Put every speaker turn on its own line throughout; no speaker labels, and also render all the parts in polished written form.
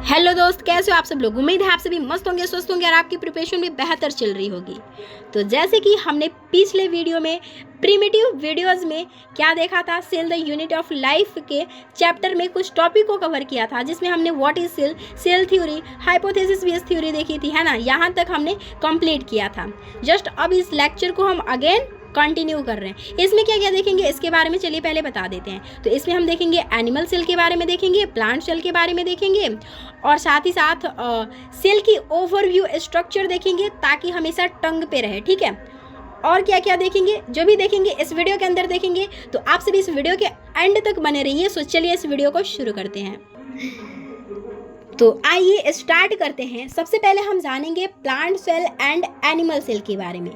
Hello दोस्त, कैसे हो आप सब लोग। उम्मीद है आप सभी मस्त होंगे, स्वस्थ होंगे और आपकी प्रिपरेशन भी बेहतर चल रही होगी। तो जैसे कि हमने पिछले वीडियो में प्रिमिटिव वीडियोस में क्या देखा था, cell the unit of life के चैप्टर में कुछ टॉपिक को कवर किया था, जिसमें हमने what is cell, cell theory, hypothesis based theory देखी थी, है ना। यहाँ तक हमने कंप्लीट किया था। जस्ट अब इस लेक्चर को हम अगेन कंटिन्यू कर रहे हैं। इसमें क्या क्या देखेंगे इसके बारे में चलिए पहले बता देते हैं। तो इसमें हम देखेंगे एनिमल सेल के बारे में देखेंगे, प्लांट सेल के बारे में देखेंगे और साथ ही साथ सेल की ओवरव्यू स्ट्रक्चर देखेंगे ताकि हमेशा टंग पे रहे, ठीक है। और क्या क्या देखेंगे, जो भी देखेंगे इस वीडियो के अंदर देखेंगे। तो आप सभी इस वीडियो के एंड तक बने रहिए। सो चलिए इस वीडियो को शुरू करते हैं। तो आइए स्टार्ट करते हैं। सबसे पहले हम जानेंगे plant cell and animal cell के बारे में।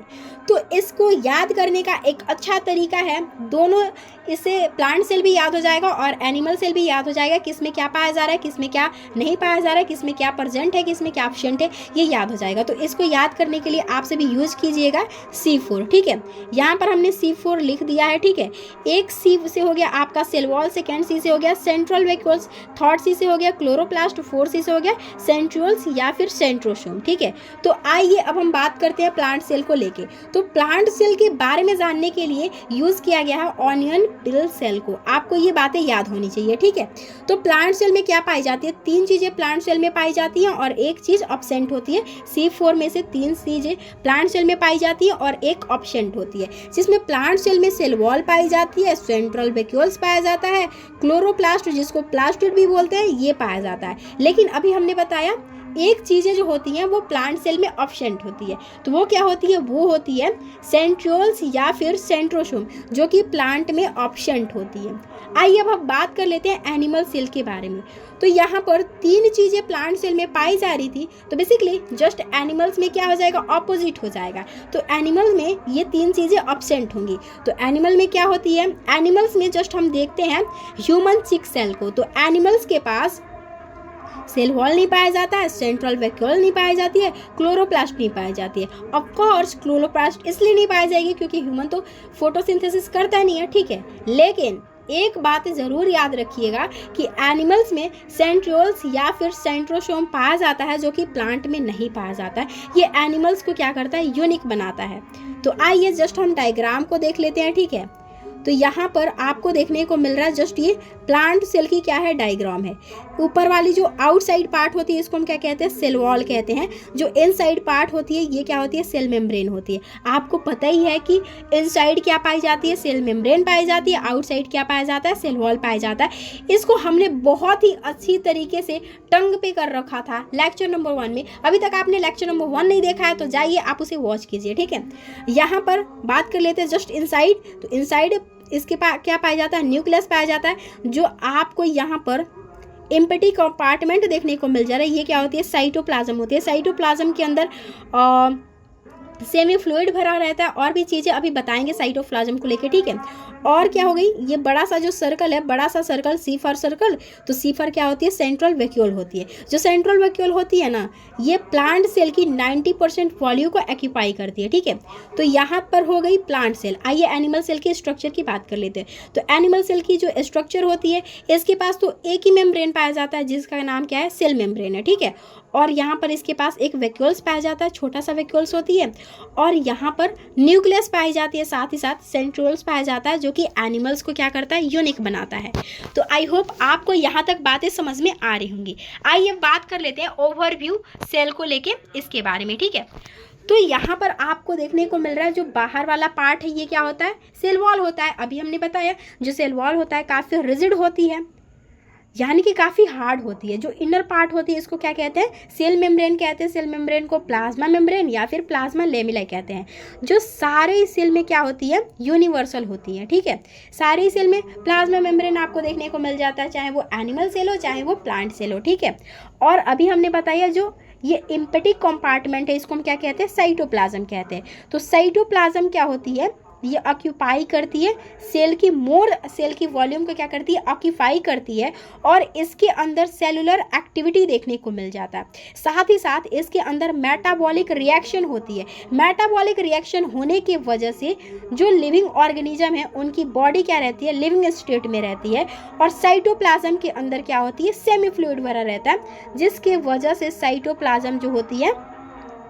तो इसको याद करने का एक अच्छा तरीका है, दोनों, इससे प्लांट सेल भी याद हो जाएगा और एनिमल सेल भी याद हो जाएगा, किसमें क्या पाया जा रहा है, किसमें क्या नहीं पाया जा रहा है, किसमें क्या प्रेजेंट है, किसमें क्या एब्सेंट है, ये याद हो जाएगा। तो इसको याद करने के लिए आप सभी यूज कीजिएगा C4, ठीक है। यहाँ पर हमने C4 लिख दिया है, ठीक है। एक C से हो गया आपका सेल वॉल, सेकेंड C से हो गया सेंट्रल वैक्यूल्स, थर्ड C से हो गया क्लोरोप्लास्ट, फोर्थ C से हो गया सेंट्रियोल्स या फिर सेंट्रोसोम, ठीक है। तो आइए अब हम बात करते हैं प्लांट सेल को लेके। तो प्लांट सेल के बारे में जानने के लिए यूज किया गया है ऑनियन पिल सेल को। आपको ये बातें याद होनी चाहिए, ठीक है। तो प्लांट सेल में क्या पाई जाती है, तीन चीजें प्लांट सेल में पाई जाती हैं और एक चीज एब्सेंट होती है। C4 में से तीन चीजें प्लांट सेल में पाई जाती है और एक एब्सेंट होती है, जिसमें प्लांट सेल में सेल वॉल पाई जाती है, सेंट्रल वैक्यूल्स पाया जाता है, क्लोरोप्लास्ट जिसको प्लास्टिड भी बोलते हैं ये पाया जाता है। लेकिन अभी हमने बताया एक चीजें जो होती हैं वो प्लांट सेल में एब्सेंट होती है। तो वो क्या होती है, वो होती है सेंट्रियोल्स या फिर सेंट्रोसोम, जो कि प्लांट में एब्सेंट होती है। आइए अब हम बात कर लेते हैं एनिमल सेल के बारे में। तो यहाँ पर तीन चीजें प्लांट सेल में पाई जा रही थी, तो बेसिकली जस्ट एनिमल्स में क्या हो जाएगा, ऑपोजिट हो जाएगा। तो एनिमल में ये तीन चीजें एब्सेंट होंगी। तो एनिमल में क्या होती है, एनिमल्स में जस्ट हम देखते हैं ह्यूमन चिक सेल को। तो एनिमल्स के पास सेल वॉल नहीं पाया जाता है, सेंट्रल वैक्यूल नहीं पाई जाती है, क्लोरोप्लास्ट नहीं पाई जाती है। ऑफ कोर्स क्लोरोप्लास्ट इसलिए नहीं पाई जाएगी क्योंकि ह्यूमन तो फोटोसिंथेसिस करता नहीं है, ठीक है। लेकिन एक बात जरूर याद रखिएगा कि एनिमल्स में सेंट्रियोल्स या फिर सेंट्रोसोम पाया जाता है, जो कि प्लांट में नहीं पाया जाता है। ये एनिमल्स को क्या करता है, यूनिक बनाता है। तो आइए जस्ट हम डायग्राम को देख लेते हैं, ठीक है। तो यहाँ पर आपको देखने को मिल रहा है जस्ट ये प्लांट सेल की क्या है, डायग्राम है। ऊपर वाली जो आउटसाइड पार्ट होती है इसको हम क्या कहते हैं, सेल वॉल कहते हैं। जो इनसाइड पार्ट होती है ये क्या होती है, सेल मेम्ब्रेन होती है। आपको पता ही है कि इनसाइड क्या पाई जाती है, सेल मेम्ब्रेन पाई जाती है, आउटसाइड क्या पाया जाता है, सेल वॉल पाया जाता है। इसको हमने बहुत ही अच्छी तरीके से टंग पे कर रखा था लेक्चर नंबर 1 में। अभी तक आपने लेक्चर नंबर 1 नहीं देखा है तो जाइए आप उसे वॉच कीजिए, ठीक है। यहाँ पर बात कर लेते हैं जस्ट इनसाइड। तो इनसाइड इसके क्या पाया जाता है, न्यूक्लियस पाया जाता है, जो आपको यहाँ पर एम्प्टी कंपार्टमेंट देखने को मिल जा रहा है। ये क्या होती है, साइटोप्लाज्म होती है। साइटोप्लाज्म के अंदर सेमी फ्लूइड भरा रहता है और भी चीज़ें अभी बताएंगे साइटोप्लाज्म को लेके, ठीक है। और क्या हो गई, ये बड़ा सा जो सर्कल है, बड़ा सा सर्कल C सर्कल। तो C क्या होती है, सेंट्रल वैक्यूल होती है। जो सेंट्रल वैक्यूल होती है ना, ये प्लांट सेल की 90% वॉल्यूम को एक्यूपाई करती है, ठीक है। तो यहाँ पर हो गई प्लांट सेल। आइए एनिमल सेल के स्ट्रक्चर की बात कर लेते हैं। तो एनिमल सेल की जो स्ट्रक्चर होती है, इसके पास तो एक ही मेम्ब्रेन पाया जाता है जिसका नाम क्या है, सेल मेम्ब्रेन है, ठीक है। और यहाँ पर इसके पास एक वैक्यूल्स पाया जाता है, छोटा सा वैक्यूल्स होती है। और यहाँ पर न्यूक्लियस पाई जाती है, साथ ही साथ सेंट्रियोल्स पाया जाता है, जो कि एनिमल्स को क्या करता है, यूनिक बनाता है। तो आई होप आपको यहाँ तक बातें समझ में आ रही होंगी। आइए बात कर लेते हैं ओवरव्यू सेल को लेके इसके बारे में, ठीक है। तो यहाँ पर आपको देखने को मिल रहा है जो बाहर वाला पार्ट है ये क्या होता है, सेल वॉल होता है। अभी हमने बताया जो सेल वॉल होता है काफ़ी रिजिड होती है, यानी कि काफ़ी हार्ड होती है। जो इनर पार्ट होती है इसको क्या कहते हैं, सेल मेम्ब्रेन कहते हैं। सेल मेम्ब्रेन को प्लाज्मा मेम्ब्रेन या फिर प्लाज्मा लेमिला कहते हैं। जो सारे सेल में क्या होती है, यूनिवर्सल होती है, ठीक है। सारे सेल में प्लाज्मा मेम्ब्रेन आपको देखने को मिल जाता है, चाहे वो एनिमल सेल हो चाहे वो प्लांट सेल हो, ठीक है। और अभी हमने बताया जो ये एम्प्टी कंपार्टमेंट है इसको हम क्या कहते हैं, साइटोप्लाज्म कहते हैं। तो साइटोप्लाज्म क्या होती है, ये ऑक्यूपाई करती है सेल की वॉल्यूम को क्या करती है, ऑक्यूपाई करती है, और इसके अंदर सेलुलर एक्टिविटी देखने को मिल जाता है। साथ ही साथ इसके अंदर मेटाबॉलिक रिएक्शन होती है। मेटाबॉलिक रिएक्शन होने की वजह से जो लिविंग ऑर्गेनिज्म है उनकी बॉडी क्या रहती है, लिविंग स्टेट में रहती है, और साइटोप्लाज्म के अंदर क्या होती है, सेमी फ्लूइड भरा रहता है, जिसके वजह से साइटोप्लाज्म जो होती है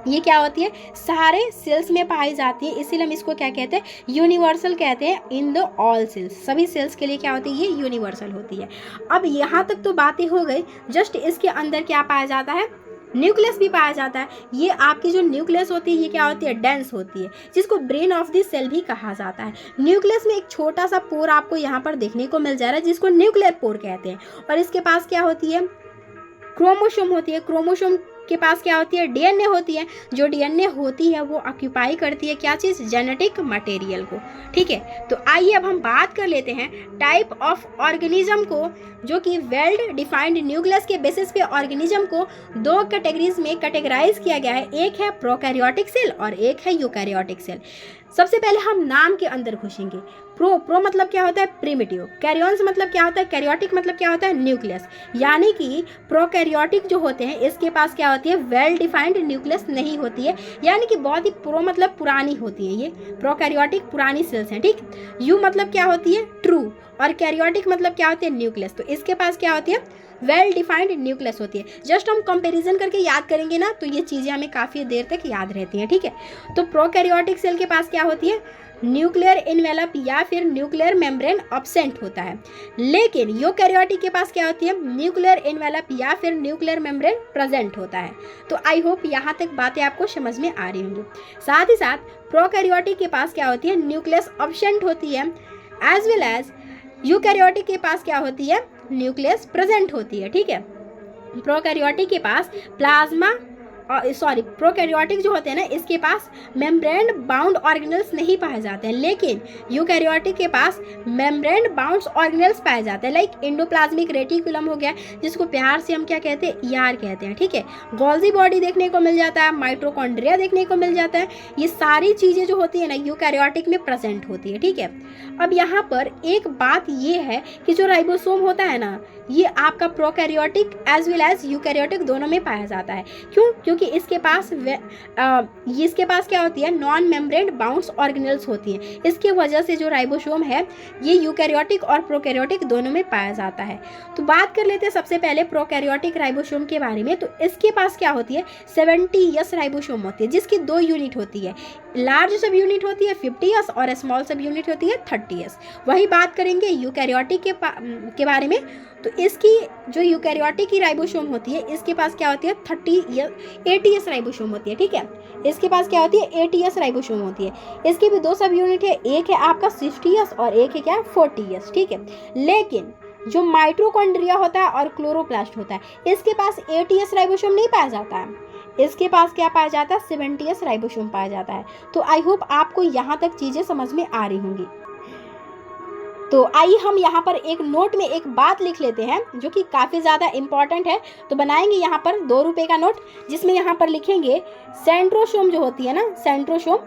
ये क्या होती है, सारे सेल्स में पाई जाती है। इसीलिए हम इसको क्या कहते हैं, यूनिवर्सल कहते हैं इन द ऑल सेल्स। सभी सेल्स के लिए क्या होती है, ये यूनिवर्सल होती है। अब यहाँ तक तो बातें हो गई। जस्ट इसके अंदर क्या पाया जाता है, न्यूक्लियस भी पाया जाता है। ये आपकी जो न्यूक्लियस होती है ये क्या होती है, डेंस होती है, जिसको ब्रेन ऑफ द सेल भी कहा जाता है। न्यूक्लियस में एक छोटा सा पोर आपको यहाँ पर देखने को मिल जा रहा है, जिसको न्यूक्लियर पोर कहते हैं। और इसके पास क्या होती है, क्रोमोसोम होती है। क्रोमोसोम के पास क्या होती है, डीएनए होती है। जो डीएनए होती है वो ऑक्यूपाई करती है क्या चीज़, जेनेटिक मटेरियल को। ठीक है, तो आइए अब हम बात कर लेते हैं टाइप ऑफ ऑर्गेनिज्म को, जो कि वेल डिफाइंड न्यूक्लियस के बेसिस पे ऑर्गेनिज्म को दो कैटेगरीज में कैटेगराइज किया गया है। एक है प्रोकैरियोटिक सेल और एक है यूकैरियोटिक सेल। सबसे पहले हम नाम के अंदर घुसेंगे। प्रो मतलब क्या होता है, प्रिमिटिव। कैरियंस मतलब क्या होता है, कैरियोटिक मतलब क्या होता है, न्यूक्लियस। यानी कि प्रोकैरियोटिक जो होते हैं इसके पास क्या होती है, वेल डिफाइंड न्यूक्लियस नहीं होती है, यानी कि बहुत ही प्रो मतलब पुरानी होती है। ये प्रोकैरियोटिक पुरानी सेल्स हैं। ठीक, यू मतलब क्या होती है, ट्रू, और कैरियोटिक मतलब क्या होती है, न्यूक्लियस। तो इसके पास क्या होती है, वेल डिफाइंड न्यूक्लियस होती है। जस्ट हम कंपैरिजन करके याद करेंगे ना तो ये चीज़ें हमें काफ़ी देर तक याद रहती हैं। ठीक है, तो प्रोकैरियोटिक सेल के पास क्या होती है, न्यूक्लियर इनवेलप या फिर न्यूक्लियर मेम्ब्रेन एब्सेंट होता है। लेकिन यूकैरियोटिक के पास क्या होती है, न्यूक्लियर इनवेलप या फिर न्यूक्लियर मेम्ब्रेन प्रेजेंट होता है। तो आई होप यहाँ तक बातें आपको समझ में आ रही होंगी। साथ ही साथ प्रोकैरियोटिक के पास क्या होती है, न्यूक्लियस एब्सेंट होती है, एज वेल एज यूकैरियोटिक के पास क्या होती है, न्यूक्लियस प्रेजेंट होती है। ठीक है, प्रोकैरियोटिक के पास प्रोकैरियोटिक जो होते हैं ना इसके पास मेम्ब्रेन बाउंड ऑर्गेनेल्स नहीं पाए जाते हैं, लेकिन यूकैरियोटिक के पास मेम्ब्रेन बाउंड ऑर्गेनेल्स पाए जाते हैं। लाइक एंडोप्लाज्मिक रेटिकुलम हो गया, जिसको प्यार से हम क्या कहते हैं, ईआर कहते हैं। ठीक है, गोल्जी बॉडी देखने को मिल जाता है, माइटोकॉन्ड्रिया देखने को मिल जाता है। ये सारी चीज़ें जो होती है ना यूकैरियोटिक में प्रेजेंट होती है। ठीक है, अब यहाँ पर एक बात ये है कि जो राइबोसोम होता है ना ये आपका prokaryotic as well as eukaryotic दोनों में पाया जाता है। क्यों, क्योंकि इसके पास क्या होती है, नॉन मेम्ब्रेन बाउंड्स ऑर्गेनेल्स होती हैं। इसके वजह से जो राइबोसोम है ये यूकैरियोटिक और प्रोकैरियोटिक दोनों में पाया जाता है। तो बात कर लेते हैं सबसे पहले प्रोकैरियोटिक राइबोसोम के बारे में। तो इसके पास क्या होती है, 70S राइबोसोम होती है, जिसकी 2 यूनिट होती है। लार्ज सब यूनिट होती है 50S और स्मॉल सब यूनिट होती है 30S। वही बात करेंगे यूकैरियोटिक के बारे में। तो इसकी जो यूकैरियोटिक की राइबोसोम होती है इसके पास क्या होती है 80S राइबोसोम होती है। ठीक है, इसके पास क्या होती है 80S राइबोसोम होती है। इसकी भी 2 सब यूनिट है, एक है आपका 60S और एक है क्या 40S। ठीक है, लेकिन जो माइटोकॉन्ड्रिया होता है और क्लोरोप्लास्ट होता है इसके पास 80S राइबोसोम नहीं पाया जाता है। इसके पास क्या पाया जाता है, 70S राइबोसोम पाया जाता है। तो आई होप आपको यहाँ तक चीज़ें समझ में आ रही होंगी। तो आइए हम यहाँ पर एक नोट में एक बात लिख लेते हैं जो कि काफ़ी ज़्यादा इम्पॉर्टेंट है। तो बनाएंगे यहाँ पर 2 रुपये का नोट, जिसमें यहाँ पर लिखेंगे सेंट्रोसोम जो होती है ना, सेंट्रोसोम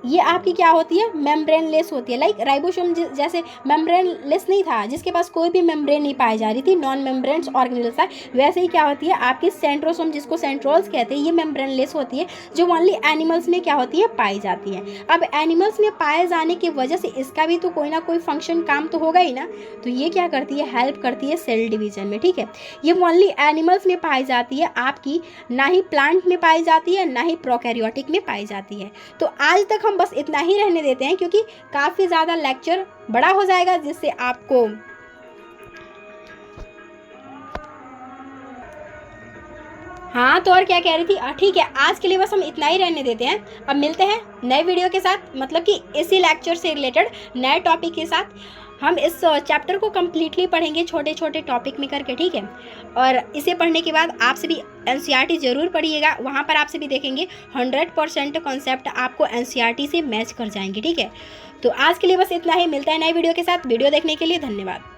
ये आपकी क्या होती है, मेम्ब्रेन लेस होती है। लाइक राइबोसोम जैसे मेम्ब्रेन लेस नहीं था, जिसके पास कोई भी मेम्ब्रेन नहीं पाई जा रही थी, नॉन मेम्ब्रेन्स ऑर्गेनेल्स था, वैसे ही क्या होती है आपकी सेंट्रोसोम, जिसको सेंट्रोल्स कहते हैं, ये मेम्ब्रेन लेस होती है, जो ओनली एनिमल्स में क्या होती है, पाई जाती है। अब एनिमल्स में पाए जाने की वजह से इसका भी तो कोई ना कोई फंक्शन काम तो होगा ही ना, तो ये क्या करती है, हेल्प करती है सेल डिवीजन में। ठीक है, ये ओनली एनिमल्स में पाई जाती है, आपकी ना ही प्लांट में पाई जाती है, ना ही प्रोकैरियोटिक में पाई जाती है। तो आज तक बस इतना ही रहने देते हैं, क्योंकि काफी ज्यादा लेक्चर बड़ा हो जाएगा, जिससे आपको हाँ तो और क्या कह रही थी, ठीक है आज के लिए बस हम इतना ही रहने देते हैं। अब मिलते हैं नए वीडियो के साथ, मतलब कि इसी लेक्चर से रिलेटेड नए टॉपिक के साथ। हम इस चैप्टर को कम्प्लीटली पढ़ेंगे छोटे छोटे टॉपिक में करके। ठीक है, और इसे पढ़ने के बाद आपसे भी NCERT जरूर पढ़िएगा, वहाँ पर आपसे भी देखेंगे 100% कॉन्सेप्ट आपको NCERT से मैच कर जाएंगे। ठीक है, तो आज के लिए बस इतना ही, मिलता है नए वीडियो के साथ। वीडियो देखने के लिए धन्यवाद।